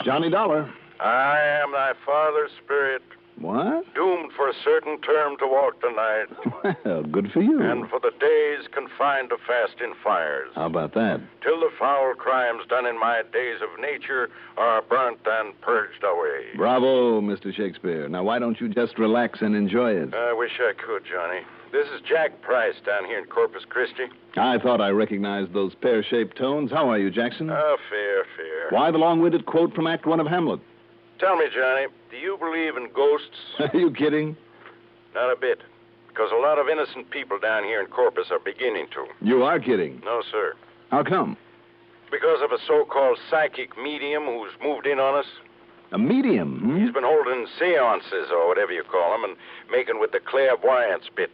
Johnny Dollar. I am thy father's spirit, What? doomed for a certain term to walk the night, Well, good for you. and for the days confined to fasting fires, How about that? till the foul crimes done in my days of nature are burnt and purged away. Bravo, Mr. Shakespeare. Now, why don't you just relax and enjoy it? I wish I could, Johnny. This is Jack Price down here in Corpus Christi. I thought I recognized those pear-shaped tones. How are you, Jackson? Fair. Why the long-winded quote from Act One of Hamlet? Tell me, Johnny, do you believe in ghosts? Are you kidding? Not a bit. Because a lot of innocent people down here in Corpus are beginning to. You are kidding. No, sir. How come? Because of a so-called psychic medium who's moved in on us. A medium? Hmm? He's been holding seances, or whatever you call them, and making with the clairvoyance bit.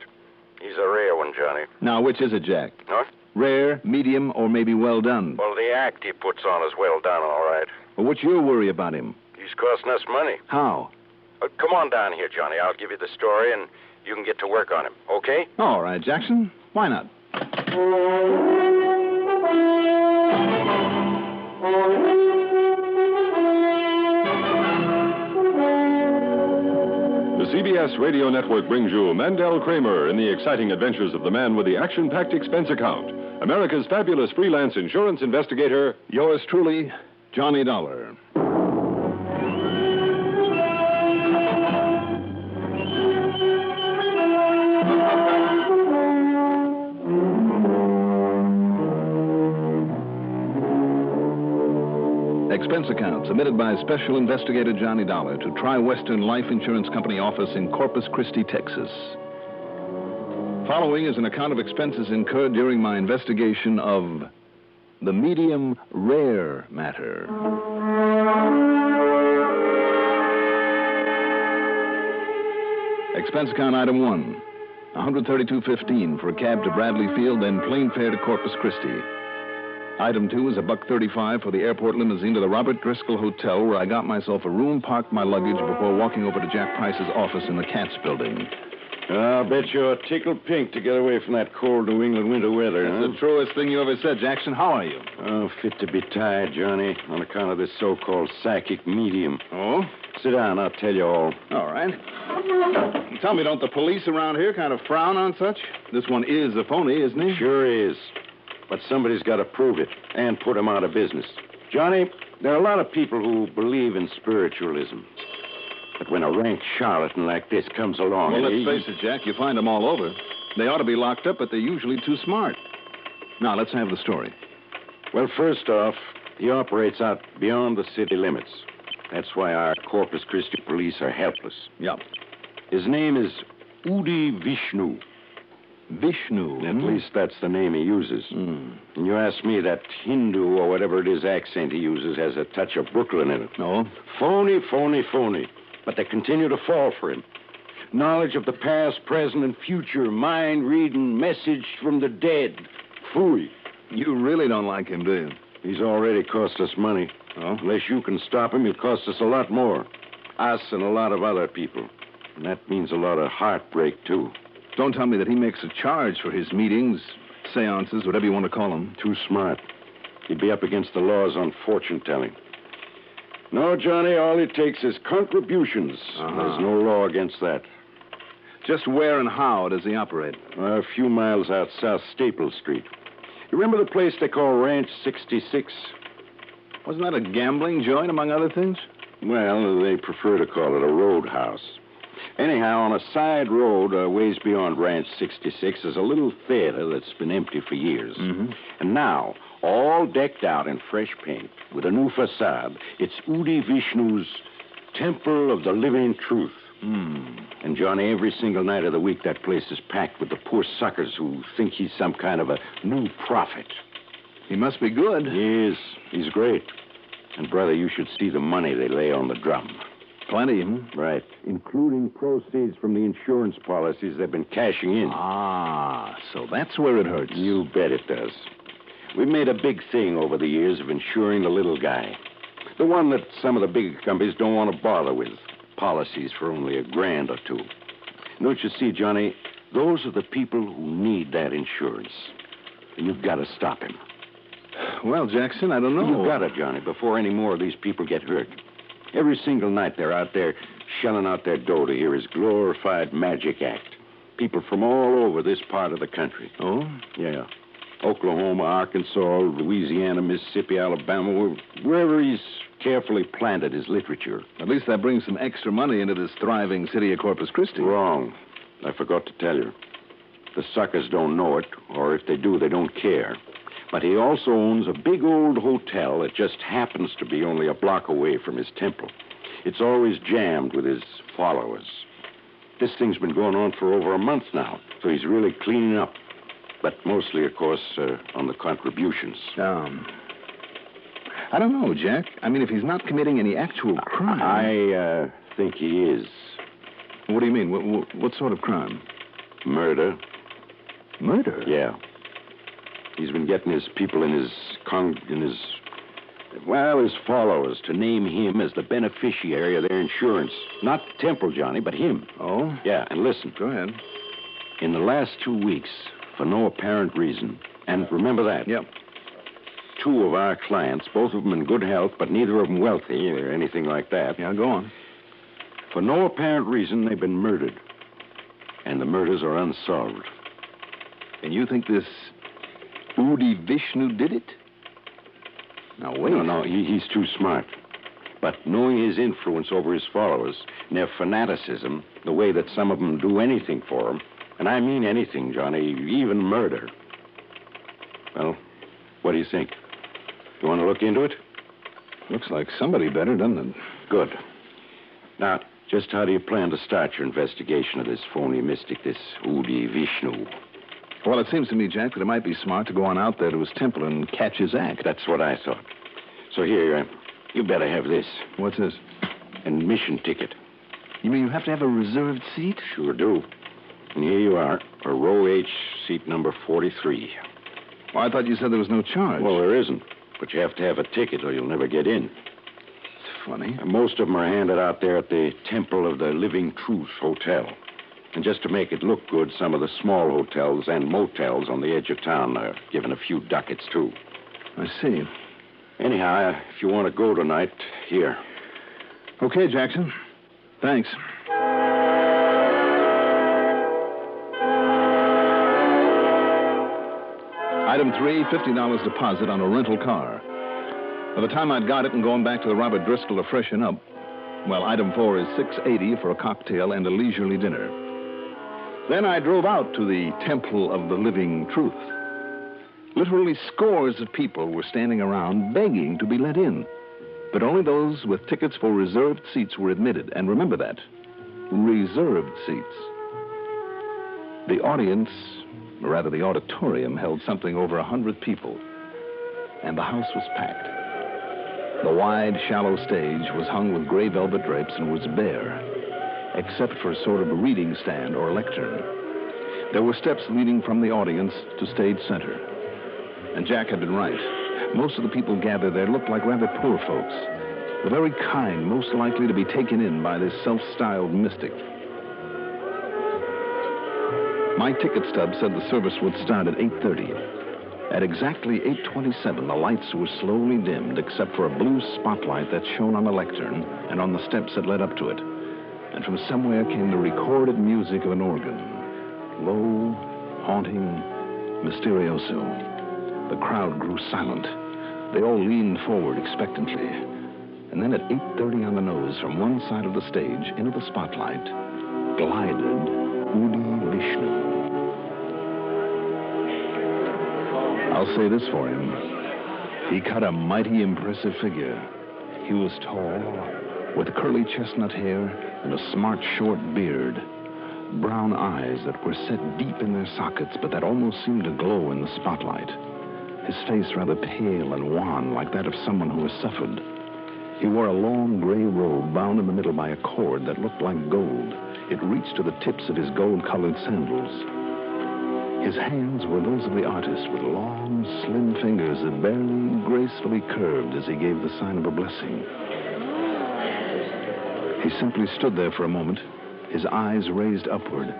He's a rare one, Johnny. Now, which is it, Jack? Huh? Rare, medium, or maybe well done? Well, the act he puts on is well done, all right. Well, what's your worry about him? He's costing us money. How? Come on down here, Johnny. I'll give you the story, and you can get to work on him, okay? All right, Jackson. Why not? The CBS Radio Network brings you Mandel Kramer in the exciting adventures of the man with the action-packed expense account, America's fabulous freelance insurance investigator. Yours truly, Johnny Dollar. Expense account submitted by Special Investigator Johnny Dollar to Tri-Western Life Insurance Company office in Corpus Christi, Texas. Following is an account of expenses incurred during my investigation of the medium rare matter. Expense account item 1, $132.15 for a cab to Bradley Field, then plane fare to Corpus Christi. Item 2 is $1.35 for the airport limousine to the Robert Driscoll Hotel, where I got myself a room, parked my luggage before walking over to Jack Price's office in the Katz building. I'll bet you're tickled pink to get away from that cold New England winter weather, That's the truest thing you ever said, Jackson. How are you? Oh, fit to be tied, Johnny, on account of this so-called psychic medium. Oh? Sit down, I'll tell you all. All right. Tell me, don't the police around here kind of frown on such? This one is a phony, isn't he? Sure is. But somebody's got to prove it and put him out of business. Johnny, there are a lot of people who believe in spiritualism. But when a rank charlatan like this comes along... Well, let's face it, Jack, you find them all over. They ought to be locked up, but they're usually too smart. Now, let's have the story. Well, first off, he operates out beyond the city limits. That's why our Corpus Christi police are helpless. Yep. His name is Udi Vishnu. Vishnu. At least that's the name he uses. And you ask me, that Hindu or whatever it is accent he uses has a touch of Brooklyn in it. No? Phony. But they continue to fall for him. Knowledge of the past, present, and future. Mind reading, message from the dead. Phooey. You really don't like him, do you? He's already cost us money. Oh? Unless you can stop him, he'll cost us a lot more. Us and a lot of other people. And that means a lot of heartbreak, too. Don't tell me that he makes a charge for his meetings, seances, whatever you want to call them. Too smart. He'd be up against the laws on fortune-telling. No, Johnny, all it takes is contributions. There's no law against that. Just where and how does he operate? A few miles out South Staple Street. You remember the place they call Ranch 66? Wasn't that a gambling joint, among other things? Well, they prefer to call it a roadhouse. Anyhow, on a side road ways beyond Ranch 66 is a little theater that's been empty for years. Mm-hmm. And now, all decked out in fresh paint, with a new facade, it's Udi Vishnu's Temple of the Living Truth. And, Johnny, every single night of the week, that place is packed with the poor suckers who think he's some kind of a new prophet. He must be good. He is. He's great. And, brother, you should see the money they lay on the drum. Plenty, Right. Including proceeds from the insurance policies they've been cashing in. Ah, so that's where it hurts. You bet it does. We've made a big thing over the years of insuring the little guy. The one that some of the big companies don't want to bother with. Policies for only $1,000 or $2,000. Don't you see, Johnny? Those are the people who need that insurance. And you've got to stop him. Well, Jackson, I don't know. You got it, Johnny, before any more of these people get hurt. Every single night they're out there shelling out their dough to hear his glorified magic act. People from all over this part of the country. Oh? Yeah. Oklahoma, Arkansas, Louisiana, Mississippi, Alabama, wherever he's carefully planted his literature. At least that brings some extra money into this thriving city of Corpus Christi. Wrong. I forgot to tell you. The suckers don't know it, or if they do, they don't care. But he also owns a big old hotel that just happens to be only a block away from his temple. It's always jammed with his followers. This thing's been going on for over a month now, so he's really cleaning up. But mostly, of course, on the contributions. I don't know, Jack. I mean, if he's not committing any actual crime... I think he is. What do you mean? What sort of crime? Murder. Murder? Yeah. He's been getting his people his followers to name him as the beneficiary of their insurance. Not Temple, Johnny, but him. Oh? Yeah, and listen. Go ahead. In the last 2 weeks, for no apparent reason, and remember that. Yep. 2 of our clients, both of them in good health, but neither of them wealthy or anything like that. Yeah, go on. For no apparent reason, they've been murdered. And the murders are unsolved. And you think this Udi Vishnu did it? Now, wait. No, he's too smart. But knowing his influence over his followers and their fanaticism, the way that some of them do anything for him, and I mean anything, Johnny, even murder. Well, what do you think? You want to look into it? Looks like somebody better, doesn't it? Good. Now, just how do you plan to start your investigation of this phony mystic, this Udi Vishnu? Well, it seems to me, Jack, that it might be smart to go on out there to his temple and catch his act. That's what I thought. So here, you better have this. What's this? An admission ticket. You mean you have to have a reserved seat? Sure do. And here you are, for row H, seat number 43. Well, I thought you said there was no charge. Well, there isn't. But you have to have a ticket or you'll never get in. It's funny. And most of them are handed out there at the Temple of the Living Truth Hotel. And just to make it look good, some of the small hotels and motels on the edge of town are given a few ducats, too. I see. Anyhow, if you want to go tonight, here. Okay, Jackson. Thanks. Item 3, $50 deposit on a rental car. By the time I'd got it and going back to the Robert Driscoll to freshen up, well, item 4 is $680 for a cocktail and a leisurely dinner. Then I drove out to the Temple of the Living Truth. Literally scores of people were standing around begging to be let in. But only those with tickets for reserved seats were admitted. And remember that. Reserved seats. The audience, or rather the auditorium, held something over 100 people. And the house was packed. The wide, shallow stage was hung with gray velvet drapes and was bare, except for a sort of reading stand or lectern. There were steps leading from the audience to stage center. And Jack had been right. Most of the people gathered there looked like rather poor folks. The very kind most likely to be taken in by this self-styled mystic. My ticket stub said the service would start at 8:30. At exactly 8:27, the lights were slowly dimmed except for a blue spotlight that shone on the lectern and on the steps that led up to it. And from somewhere came the recorded music of an organ. Low, haunting, mysterioso. The crowd grew silent. They all leaned forward expectantly. And then at 8:30 on the nose, from one side of the stage into the spotlight, glided Udi Vishnu. I'll say this for him. He cut a mighty impressive figure. He was tall, with curly chestnut hair and a smart, short beard. Brown eyes that were set deep in their sockets, but that almost seemed to glow in the spotlight. His face rather pale and wan, like that of someone who has suffered. He wore a long gray robe bound in the middle by a cord that looked like gold. It reached to the tips of his gold-colored sandals. His hands were those of the artist, with long, slim fingers that barely gracefully curved as he gave the sign of a blessing. He simply stood there for a moment, his eyes raised upward,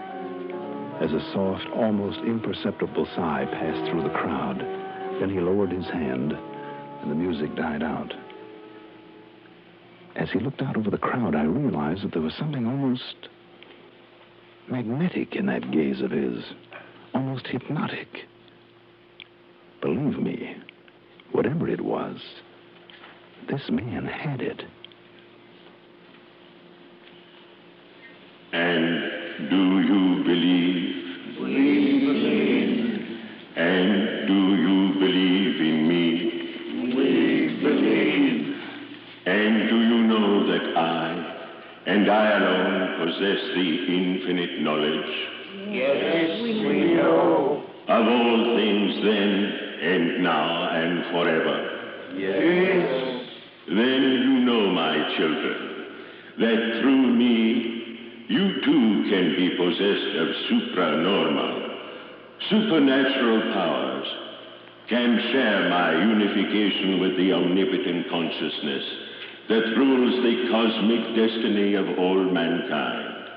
as a soft, almost imperceptible sigh passed through the crowd. Then he lowered his hand and the music died out. As he looked out over the crowd, I realized that there was something almost magnetic in that gaze of his, almost hypnotic. Believe me, whatever it was, this man had it. And do you believe? We believe. And do you believe in me? We believe. And do you know that I, and I alone, possess the infinite knowledge? Yes, we know. Of all things then, and now, and forever. Yes. Then you know, my children, that through me, you too can be possessed of supranormal, supernatural powers, can share my unification with the omnipotent consciousness that rules the cosmic destiny of all mankind.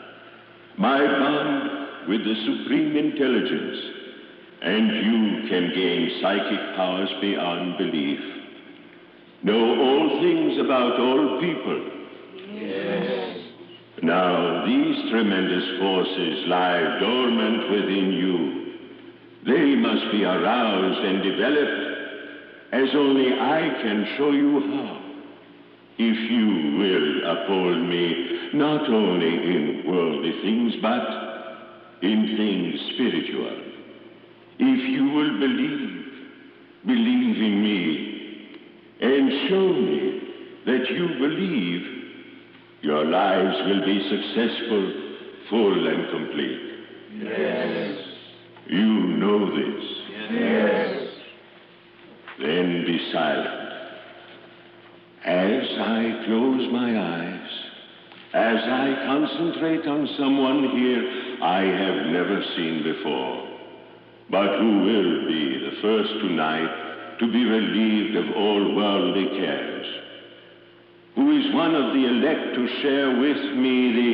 My bond with the supreme intelligence, and you can gain psychic powers beyond belief. Know all things about all people. Yes. Now, these tremendous forces lie dormant within you. They must be aroused and developed, as only I can show you how. If you will uphold me, not only in worldly things, but in things spiritual. If you will believe in me, and show me that you believe, your lives will be successful, full, and complete. Yes. You know this. Yes. Then be silent. As I close my eyes, as I concentrate on someone here I have never seen before, but who will be the first tonight to be relieved of all worldly cares, who is one of the elect to share with me the...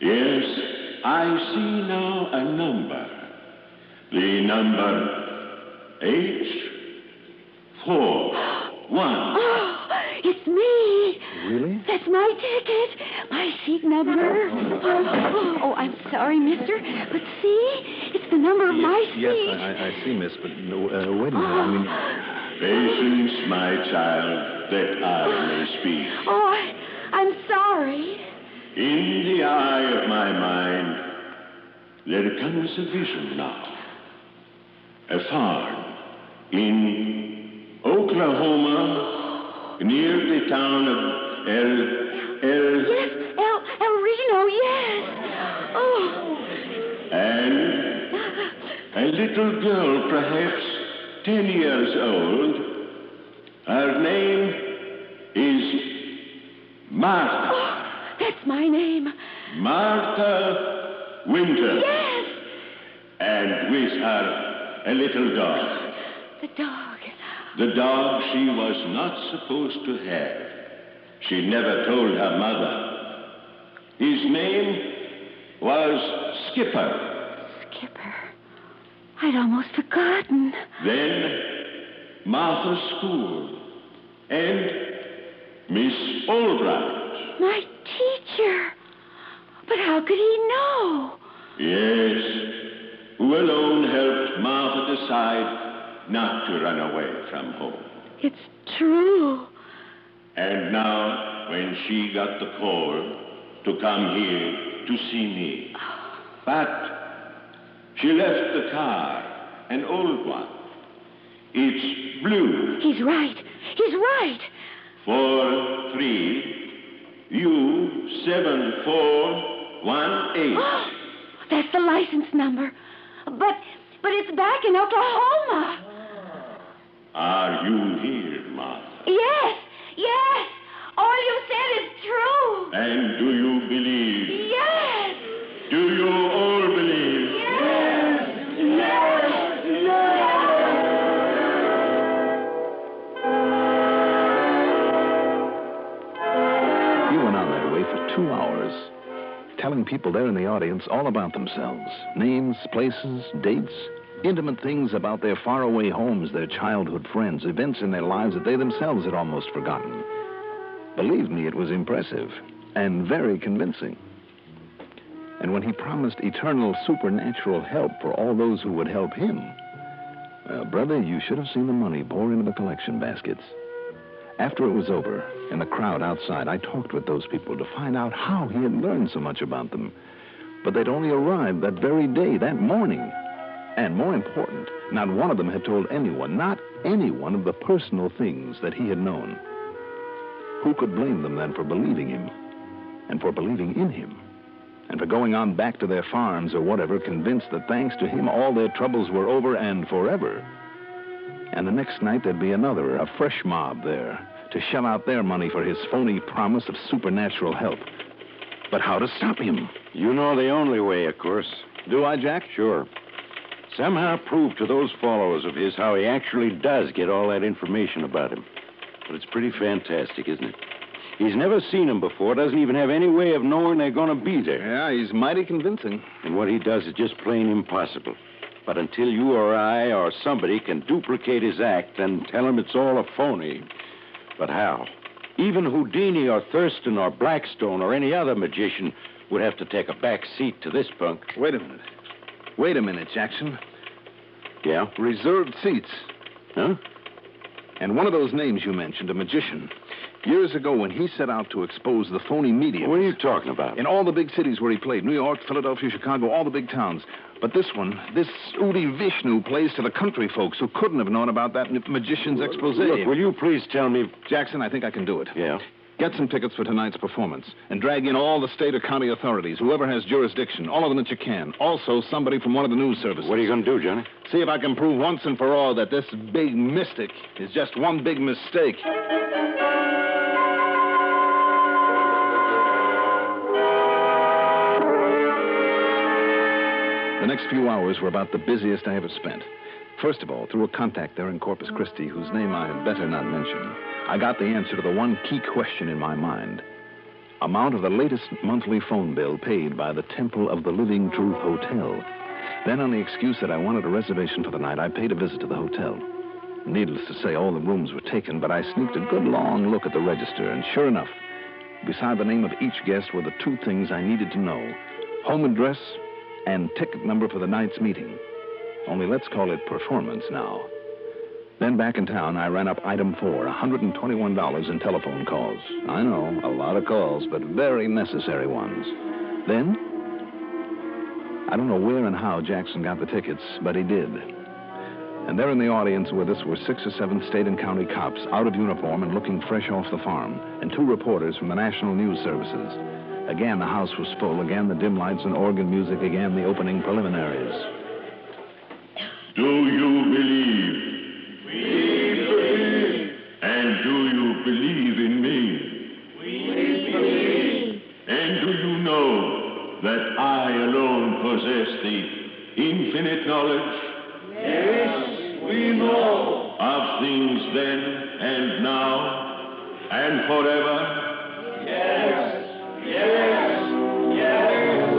Yes, I see now a number. The number H41. Oh, it's me. Really? That's my ticket. My seat number. Oh, I'm sorry, mister. But see, it's the number of my seat. Yes, I see, miss, but no, wait a minute. I mean... Patience, my child, that I may speak. Oh, I'm sorry. In the eye of my mind, there comes a vision now. A farm in Oklahoma, near the town of Yes, El Reno, yes. Oh. And a little girl, perhaps 10 years old. Her name is Martha. Oh, that's my name. Martha Winter. Yes. And with her, a little dog. The dog. The dog she was not supposed to have. She never told her mother. His name was Skipper. Skipper. I'd almost forgotten. Then Martha's school. And Miss Albright. My teacher. But how could he know? Yes, who alone helped Martha decide not to run away from home. It's true. And now, when she got the call to come here to see me, but she left the car, an old one. It's blue. He's right. He's right. 43U7418. Oh, that's the license number. But it's back in Oklahoma. Are you here, Martha? Yes. All you said is true. And do you believe? Yes. Do you all believe? Yes. He went on that way for 2 hours, telling people there in the audience all about themselves. Names, places, dates, Intimate things about their faraway homes, their childhood friends, events in their lives that they themselves had almost forgotten. Believe me, it was impressive and very convincing. And when he promised eternal supernatural help for all those who would help him, well, brother, you should have seen the money pour into the collection baskets. After it was over, in the crowd outside, I talked with those people to find out how he had learned so much about them. But they'd only arrived that very day, that morning. And more important, not one of them had told anyone, not anyone, of the personal things that he had known. Who could blame them then for believing him, and for believing in him, and for going on back to their farms or whatever, convinced that thanks to him all their troubles were over and forever? And the next night there'd be another, a fresh mob there, to shell out their money for his phony promise of supernatural help. But how to stop him? You know the only way, of course. Do I, Jack? Sure. Somehow prove to those followers of his how he actually does get all that information about him. But it's pretty fantastic, isn't it? He's never seen them before, doesn't even have any way of knowing they're going to be there. Yeah, he's mighty convincing. And what he does is just plain impossible. But until you or I or somebody can duplicate his act and tell him it's all a phony. But how? Even Houdini or Thurston or Blackstone or any other magician would have to take a back seat to this punk. Wait a minute. Wait a minute, Jackson. Yeah? Reserved seats. Huh? And one of those names you mentioned, a magician, years ago when he set out to expose the phony mediums. What are you talking about? In all the big cities where he played, New York, Philadelphia, Chicago, all the big towns. But this one, this Udi Vishnu, plays to the country folks who couldn't have known about that magician's expose. Look, will you please tell me... Jackson, I think I can do it. Yeah? Get some tickets for tonight's performance and drag in all the state or county authorities, whoever has jurisdiction, all of them that you can. Also, somebody from one of the news services. What are you going to do, Johnny? See if I can prove once and for all that this big mystic is just one big mistake. The next few hours were about the busiest I ever spent. First of all, through a contact there in Corpus Christi, whose name I had better not mention, I got the answer to the one key question in my mind. Amount of the latest monthly phone bill paid by the Temple of the Living Truth Hotel. Then, on the excuse that I wanted a reservation for the night, I paid a visit to the hotel. Needless to say, all the rooms were taken, but I sneaked a good long look at the register, and sure enough, beside the name of each guest were the two things I needed to know: home address and ticket number for the night's meeting. Only let's call it performance now. Then back in town, I ran up item 4, $121 in telephone calls. I know, a lot of calls, but very necessary ones. Then, I don't know where and how Jackson got the tickets, but he did. And there in the audience with us were 6 or 7 state and county cops, out of uniform and looking fresh off the farm, and 2 reporters from the national news services. Again, the house was full. Again, the dim lights and organ music. Again, the opening preliminaries. Do you believe? We believe. And do you believe in me? We believe. And do you know that I alone possess the infinite knowledge Yes, we know. of things then and now and forever? Yes, yes, yes.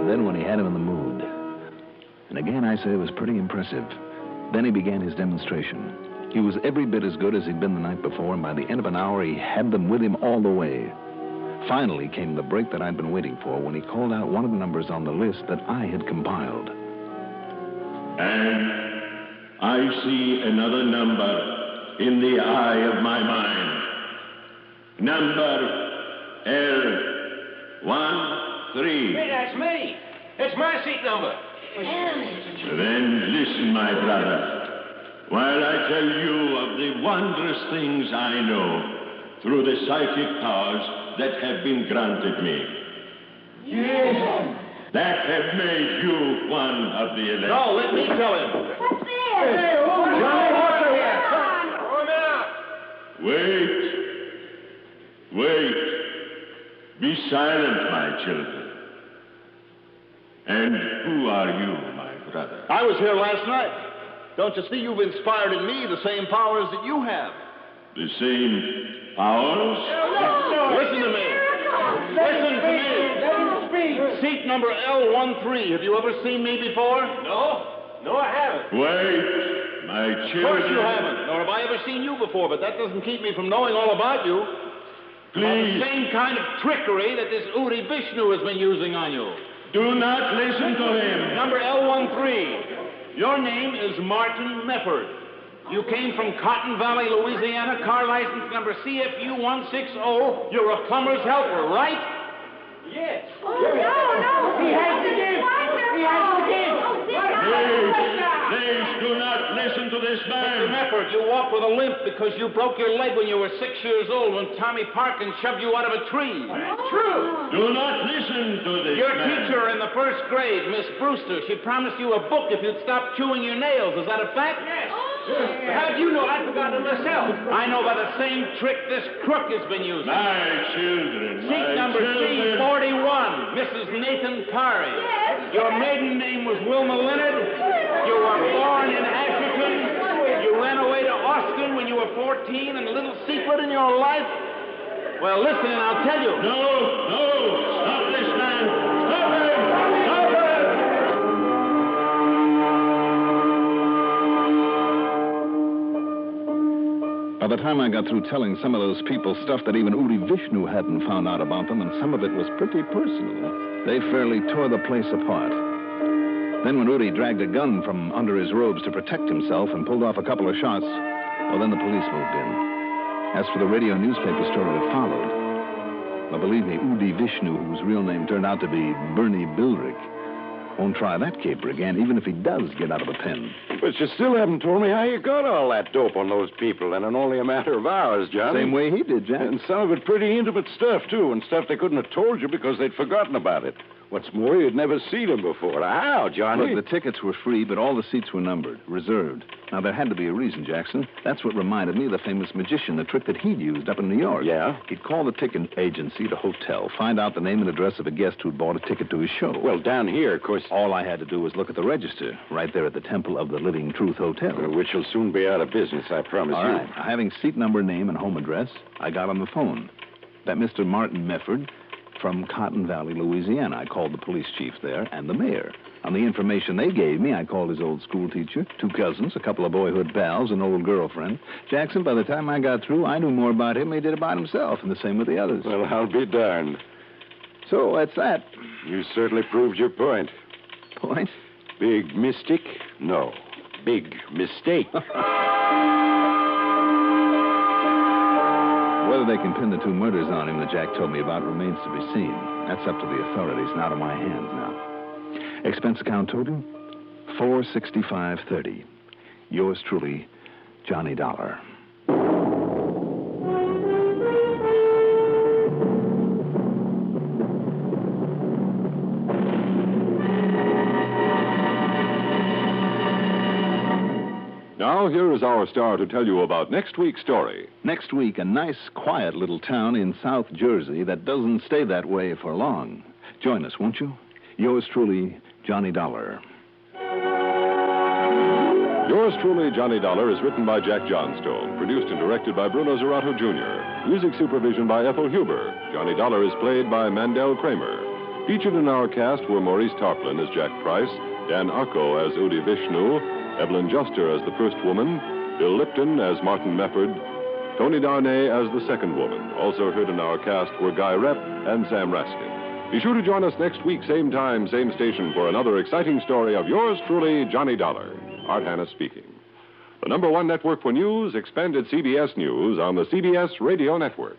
Then when he had him in the mood, and again I say it was pretty impressive, then he began his demonstration. He was every bit as good as he'd been the night before, and by the end of an hour he had them with him all the way. Finally came the break that I'd been waiting for when he called out one of the numbers on the list that I had compiled. And I see another number in the eye of my mind. Number L13. Hey, that's me. It's my seat number. Then listen, my brother, while I tell you of the wondrous things I know through the psychic powers that have been granted me. Yes. That have made you one of the elect. No, let me tell him. What's this? Johnny, what's here? Throw him out. Wait. Wait. Be silent, my children. And who are you, my brother? I was here last night. Don't you see you've inspired in me the same powers that you have? The same powers? Listen to me. Listen to me. Let him speak. Seat number L13. Have you ever seen me before? No, I haven't. Wait, my Of children. course you haven't, nor have I ever seen you before, but that doesn't keep me from knowing all about you. About the Please, same kind of trickery that this Udi Vishnu has been using on you. do not listen to him. Number L13. Your name is Martin Mefford. You came from Cotton Valley, Louisiana, car license number CFU 160. You're a plumber's helper, right? Yes. Oh, no. He has to give. He has to give. Please do not listen to this Mr. man. Mefford, you walk with a limp because you broke your leg when you were 6 years old when Tommy Parkins shoved you out of a tree. True. Do not listen to this Your man. teacher in the first grade, Miss Brewster, she promised you a book if you'd stop chewing your nails. Is that a fact? Yes. How do you know? I forgot it myself. I know by the same trick this crook has been using. My children, Seat number C41, Mrs. Nathan Parry. Yes. Your maiden name was Wilma Leonard. You were born in Ashton. You ran away to Austin when you were 14 and a little secret in your life. Well, listen and I'll tell you. No, stop this man. Stop him. Stop him. By the time I got through telling some of those people stuff that even Udi Vishnu hadn't found out about them, and some of it was pretty personal, they fairly tore the place apart. Then when Udi dragged a gun from under his robes to protect himself and pulled off a couple of shots, well, then the police moved in. As for the radio newspaper story that followed, well, believe me, Udi Vishnu, whose real name turned out to be Bernie Bildrick, won't try that caper again, even if he does get out of a pen. But you still haven't told me how you got all that dope on those people, and in only a matter of hours, Johnny. Same way he did, Jack. And some of it pretty intimate stuff, too, and stuff they couldn't have told you because they'd forgotten about it. What's more, you'd never seen them before. How, Johnny? Look, the tickets were free, but all the seats were numbered, reserved. Now, there had to be a reason, Jackson. That's what reminded me of the famous magician, the trick that he'd used up in New York. Yeah? He'd call the ticket agency, the hotel, find out the name and address of a guest who'd bought a ticket to his show. Well, down here, of course... All I had to do was look at the register, right there at the Temple of the Living Truth Hotel. Which will soon be out of business, I promise All you. right. Having seat number, name, and home address, I got on the phone. That Mr. Martin Mefford from Cotton Valley, Louisiana. I called the police chief there and the mayor. On the information they gave me, I called his old school teacher, 2 cousins, a couple of boyhood pals, an old girlfriend. Jackson, by the time I got through, I knew more about him than he did about himself, and the same with the others. Well, I'll be darned. So that's that. You certainly proved your point. Point? Big mystic? No. Big mistake. Whether they can pin the 2 murders on him that Jack told me about remains to be seen. That's up to the authorities and out of my hands now. Expense account total, $465.30. Yours truly, Johnny Dollar. Now, here is our star to tell you about next week's story. Next week, a nice, quiet little town in South Jersey that doesn't stay that way for long. Join us, won't you? Yours truly, Johnny Dollar. Yours truly, Johnny Dollar, is written by Jack Johnstone, produced and directed by Bruno Zerato Jr., music supervision by Ethel Huber. Johnny Dollar is played by Mandel Kramer. Featured in our cast were Maurice Tarplin as Jack Price, Dan Arco as Udi Vishnu, Evelyn Juster as the first woman, Bill Lipton as Martin Mefford, Tony Darnay as the second woman. Also heard in our cast were Guy Rep and Sam Raskin. Be sure to join us next week, same time, same station, for another exciting story of yours truly, Johnny Dollar. Art Hanna speaking. The #1 network for news, expanded CBS News on the CBS Radio Network.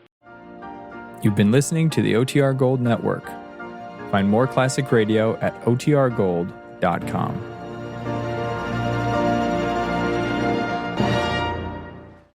You've been listening to the OTR Gold Network. Find more classic radio at otrgold.com.